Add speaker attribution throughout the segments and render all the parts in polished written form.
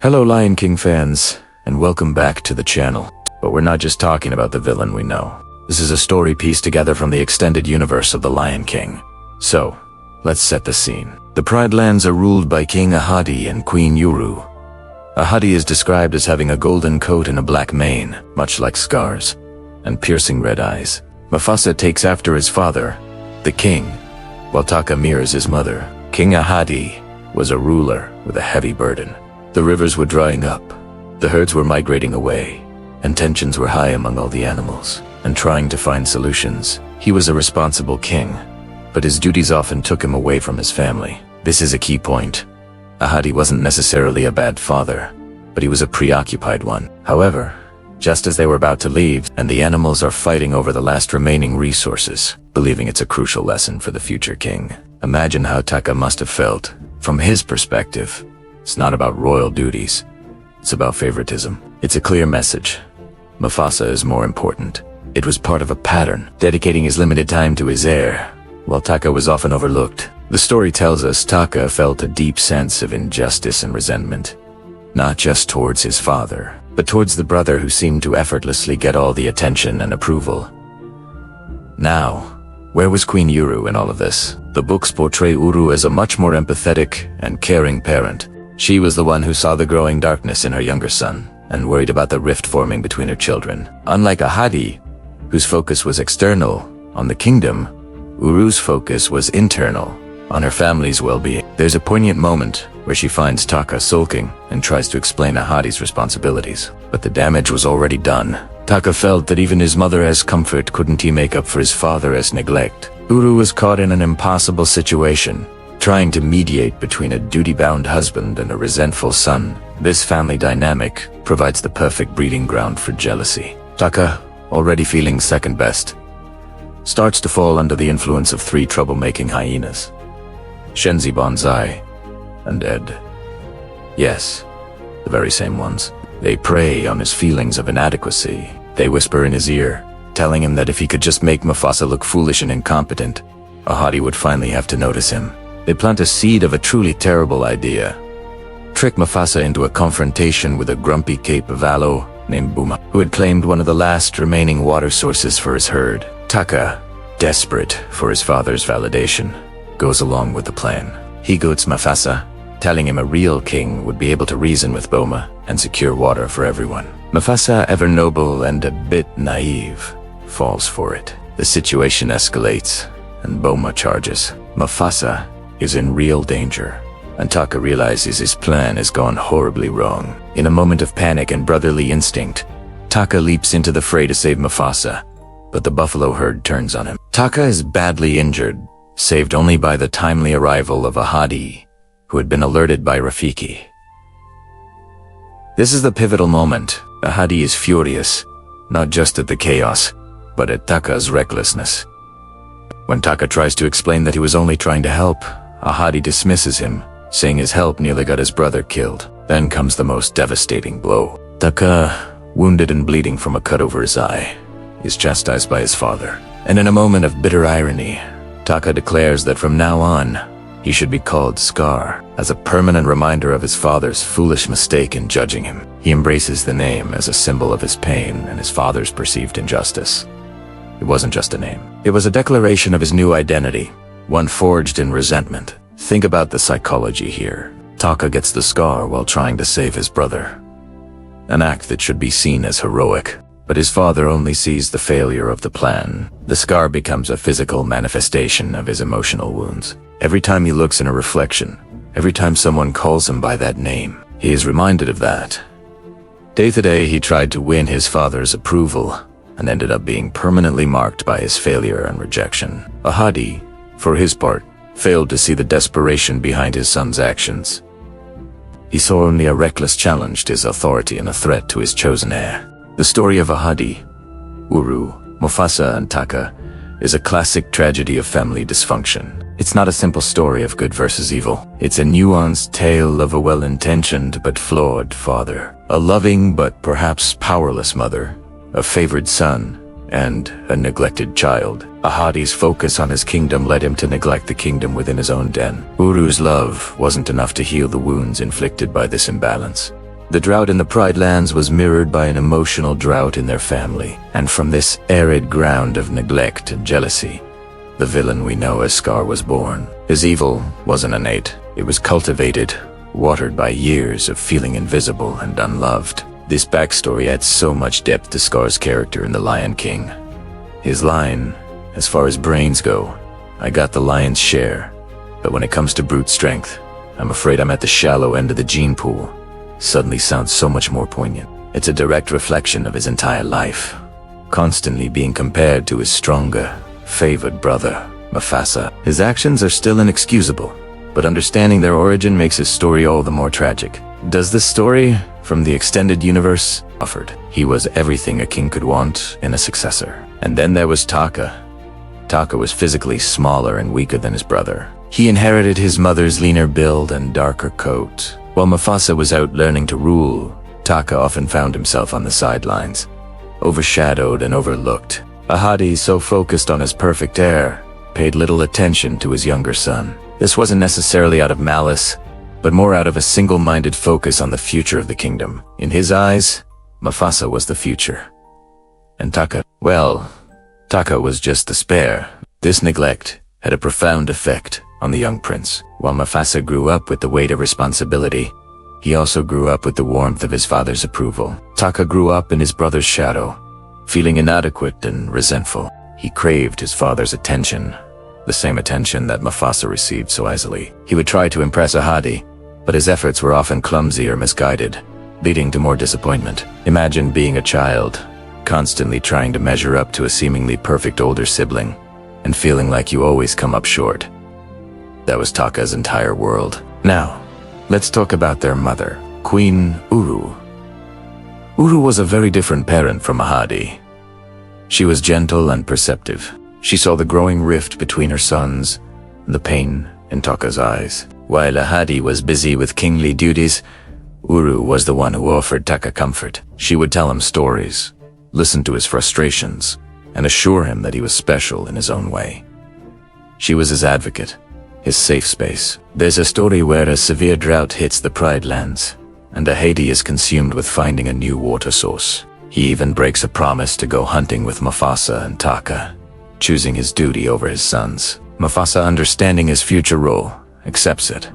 Speaker 1: Hello Lion King fans, and welcome back to the channel. But we're not just talking about the villain we know. This is a story pieced together from the extended universe of the Lion King. So, let's set the scene. The Pride Lands are ruled by King Ahadi and Queen Uru. Ahadi is described as having a golden coat and a black mane, much like Scar's, and piercing red eyes. Mufasa takes after his father, the king, while Taka mirrors his mother. King Ahadi was a ruler with a heavy burden. The rivers were drying up, the herds were migrating away, and tensions were high among all the animals. And trying to find solutions, he was a responsible king, but his duties often took him away from his family. This is a key point. Ahadi wasn't necessarily a bad father, but he was a preoccupied one. However, just as they were about to leave, and the animals are fighting over the last remaining resources, believing it's a crucial lesson for the future king. Imagine how Taka must have felt. From his perspective, it's not about royal duties, it's about favoritism. It's a clear message. Mufasa is more important. It was part of a pattern, dedicating his limited time to his heir, while Taka was often overlooked. The story tells us Taka felt a deep sense of injustice and resentment, not just towards his father, but towards the brother who seemed to effortlessly get all the attention and approval. Now, where was Queen Uru in all of this? The books portray Uru as a much more empathetic and caring parent. She was the one who saw the growing darkness in her younger son, and worried about the rift forming between her children. Unlike Ahadi, whose focus was external, on the kingdom, Uru's focus was internal, on her family's well-being. There's a poignant moment where she finds Taka sulking and tries to explain Ahadi's responsibilities. But the damage was already done. Taka felt that even his mother as comfort couldn't he make up for his father as neglect. Uru was caught in an impossible situation, trying to mediate between a duty-bound husband and a resentful son. This family dynamic provides the perfect breeding ground for jealousy. Taka, already feeling second best, starts to fall under the influence of three troublemaking hyenas: Shenzi Bonsai and Ed. Yes, the very same ones. They prey on his feelings of inadequacy. They whisper in his ear, telling him that if he could just make Mufasa look foolish and incompetent, Ahadi would finally have to notice him. They plant a seed of a truly terrible idea. Trick Mufasa into a confrontation with a grumpy Cape Valo named Buma, who had claimed one of the last remaining water sources for his herd. Taka, desperate for his father's validation, goes along with the plan. He goads Mufasa, telling him a real king would be able to reason with Boma and secure water for everyone. Mufasa, ever noble and a bit naive, falls for it. The situation escalates, and Boma charges. Mufasa is in real danger, and Taka realizes his plan has gone horribly wrong. In a moment of panic and brotherly instinct, Taka leaps into the fray to save Mufasa, but the buffalo herd turns on him. Taka is badly injured, saved only by the timely arrival of Ahadi, who had been alerted by Rafiki. This is the pivotal moment. Ahadi is furious, not just at the chaos, but at Taka's recklessness. When Taka tries to explain that he was only trying to help, Ahadi dismisses him, saying his help nearly got his brother killed. Then comes the most devastating blow. Taka, wounded and bleeding from a cut over his eye, is chastised by his father. And in a moment of bitter irony, Taka declares that from now on, he should be called Scar, as a permanent reminder of his father's foolish mistake in judging him. He embraces the name as a symbol of his pain and his father's perceived injustice. It wasn't just a name. It was a declaration of his new identity, one forged in resentment. Think about the psychology here. Taka gets the scar while trying to save his brother. An act that should be seen as heroic, but his father only sees the failure of the plan. The scar becomes a physical manifestation of his emotional wounds. Every time he looks in a reflection, every time someone calls him by that name, he is reminded of that. Day to day, he tried to win his father's approval, and ended up being permanently marked by his failure and rejection. Ahadi, for his part, failed to see the desperation behind his son's actions. He saw only a reckless challenge to his authority and a threat to his chosen heir. The story of Ahadi, Uru, Mufasa, and Taka is a classic tragedy of family dysfunction. It's not a simple story of good versus evil. It's a nuanced tale of a well-intentioned but flawed father, a loving but perhaps powerless mother, a favored son, and a neglected child. Ahadi's focus on his kingdom led him to neglect the kingdom within his own den. Uru's love wasn't enough to heal the wounds inflicted by this imbalance. The drought in the Pride Lands was mirrored by an emotional drought in their family, and from this arid ground of neglect and jealousy, the villain we know as Scar was born. His evil wasn't innate, it was cultivated, watered by years of feeling invisible and unloved. This backstory adds so much depth to Scar's character in The Lion King. His line, "As far as brains go, I got the lion's share, but when it comes to brute strength, I'm afraid I'm at the shallow end of the gene pool," suddenly sounds so much more poignant. It's a direct reflection of his entire life, constantly being compared to his stronger, favored brother, Mufasa. His actions are still inexcusable, but understanding their origin makes his story all the more tragic. Does this story from the extended universe offered? He was everything a king could want in a successor. And then there was Taka. Taka was physically smaller and weaker than his brother. He inherited his mother's leaner build and darker coat. While Mufasa was out learning to rule, Taka often found himself on the sidelines, overshadowed and overlooked. Ahadi, so focused on his perfect heir, paid little attention to his younger son. This wasn't necessarily out of malice, but more out of a single-minded focus on the future of the kingdom. In his eyes, Mufasa was the future. And Taka, well, Taka was just the spare. This neglect had a profound effect on the young prince. While Mufasa grew up with the weight of responsibility, he also grew up with the warmth of his father's approval. Taka grew up in his brother's shadow, feeling inadequate and resentful. He craved his father's attention, the same attention that Mufasa received so easily. He would try to impress Ahadi, but his efforts were often clumsy or misguided, leading to more disappointment. Imagine being a child, constantly trying to measure up to a seemingly perfect older sibling, and feeling like you always come up short. That was Taka's entire world. Now, let's talk about their mother, Queen Uru. Uru was a very different parent from Ahadi. She was gentle and perceptive. She saw the growing rift between her sons, and the pain in Taka's eyes. While Ahadi was busy with kingly duties, Uru was the one who offered Taka comfort. She would tell him stories, listen to his frustrations, and assure him that he was special in his own way. She was his advocate, his safe space. There's a story where a severe drought hits the Pride Lands, and Ahadi is consumed with finding a new water source. He even breaks a promise to go hunting with Mufasa and Taka, choosing his duty over his sons. Mufasa, understanding his future role, accepts it.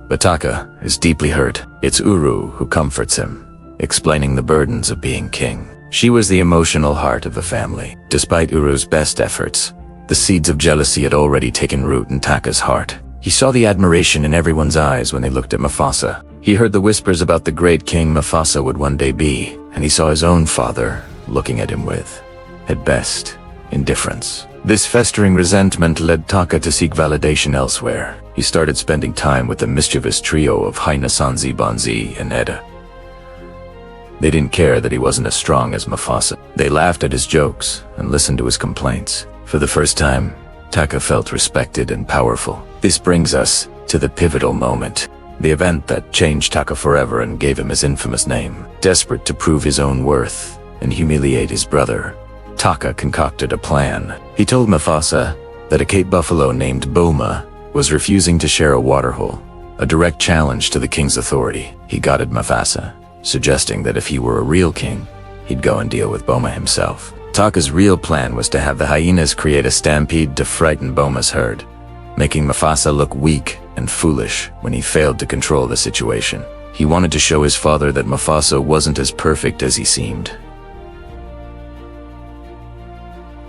Speaker 1: But Taka is deeply hurt. It's Uru who comforts him, explaining the burdens of being king. She was the emotional heart of the family. Despite Uru's best efforts, the seeds of jealousy had already taken root in Taka's heart. He saw the admiration in everyone's eyes when they looked at Mufasa. He heard the whispers about the great king Mufasa would one day be, and he saw his own father looking at him with, at best, indifference. This festering resentment led Taka to seek validation elsewhere. He started spending time with the mischievous trio of Haina Sanzi Banzi and Edda. They didn't care that he wasn't as strong as Mufasa. They laughed at his jokes and listened to his complaints. For the first time, Taka felt respected and powerful. This brings us to the pivotal moment, the event that changed Taka forever and gave him his infamous name. Desperate to prove his own worth and humiliate his brother, Taka concocted a plan. He told Mufasa that a Cape buffalo named Boma was refusing to share a waterhole, a direct challenge to the king's authority. He guided Mufasa, suggesting that if he were a real king, he'd go and deal with Boma himself. Taka's real plan was to have the hyenas create a stampede to frighten Boma's herd, making Mufasa look weak and foolish when he failed to control the situation. He wanted to show his father that Mufasa wasn't as perfect as he seemed.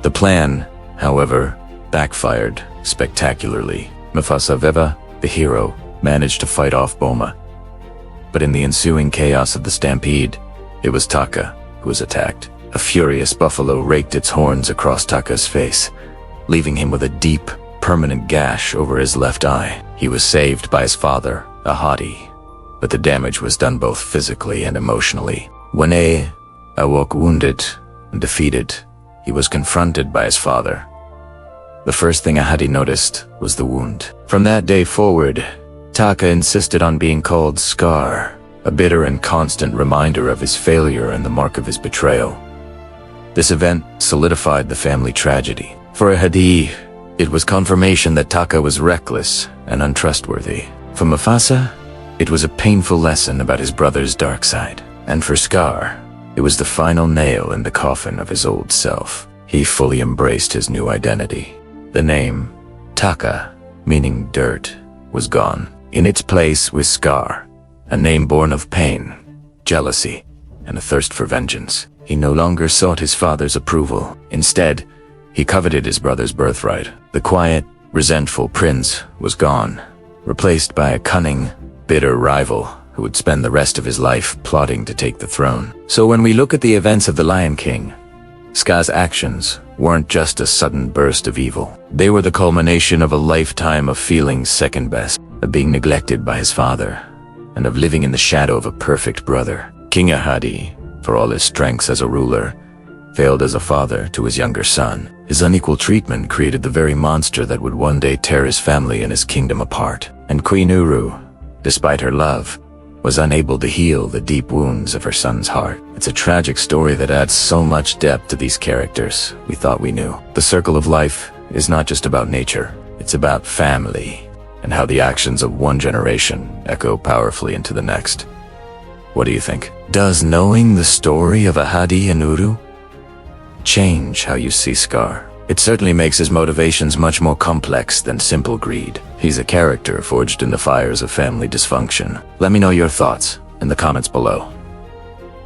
Speaker 1: The plan, however, backfired spectacularly. Mufasa Veva, the hero, managed to fight off Boma. But in the ensuing chaos of the stampede, it was Taka who was attacked. A furious buffalo raked its horns across Taka's face, leaving him with a deep, permanent gash over his left eye. He was saved by his father, Ahadi, but the damage was done both physically and emotionally. When awoke wounded and defeated, he was confronted by his father. The first thing Ahadi noticed was the wound. From that day forward, Taka insisted on being called Scar, a bitter and constant reminder of his failure and the mark of his betrayal. This event solidified the family tragedy. For Ahadi, it was confirmation that Taka was reckless and untrustworthy. For Mufasa, It was a painful lesson about his brother's dark side. And for Scar, it was the final nail in the coffin of his old self. He fully embraced his new identity. The name, Taka, meaning dirt, was gone. In its place was Scar, a name born of pain, jealousy, and a thirst for vengeance. He no longer sought his father's approval. Instead, he coveted his brother's birthright. The quiet, resentful prince was gone, replaced by a cunning, bitter rival who would spend the rest of his life plotting to take the throne. So when we look at the events of the Lion King, Scar's actions weren't just a sudden burst of evil. They were the culmination of a lifetime of feeling second best, of being neglected by his father, and of living in the shadow of a perfect brother. King Ahadi, for all his strengths as a ruler, failed as a father to his younger son. His unequal treatment created the very monster that would one day tear his family and his kingdom apart. And Queen Uru, despite her love, was unable to heal the deep wounds of her son's heart. It's a tragic story that adds so much depth to these characters we thought we knew. The circle of life is not just about nature, it's about family, and how the actions of one generation echo powerfully into the next. What do you think? Does knowing the story of Ahadi and Uru change how you see Scar? It certainly makes his motivations much more complex than simple greed. He's a character forged in the fires of family dysfunction. Let me know your thoughts in the comments below.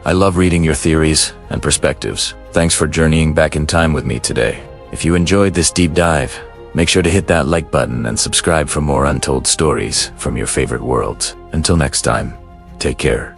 Speaker 1: I love reading your theories and perspectives. Thanks for journeying back in time with me today. If you enjoyed this deep dive, make sure to hit that like button and subscribe for more untold stories from your favorite worlds. Until next time, take care.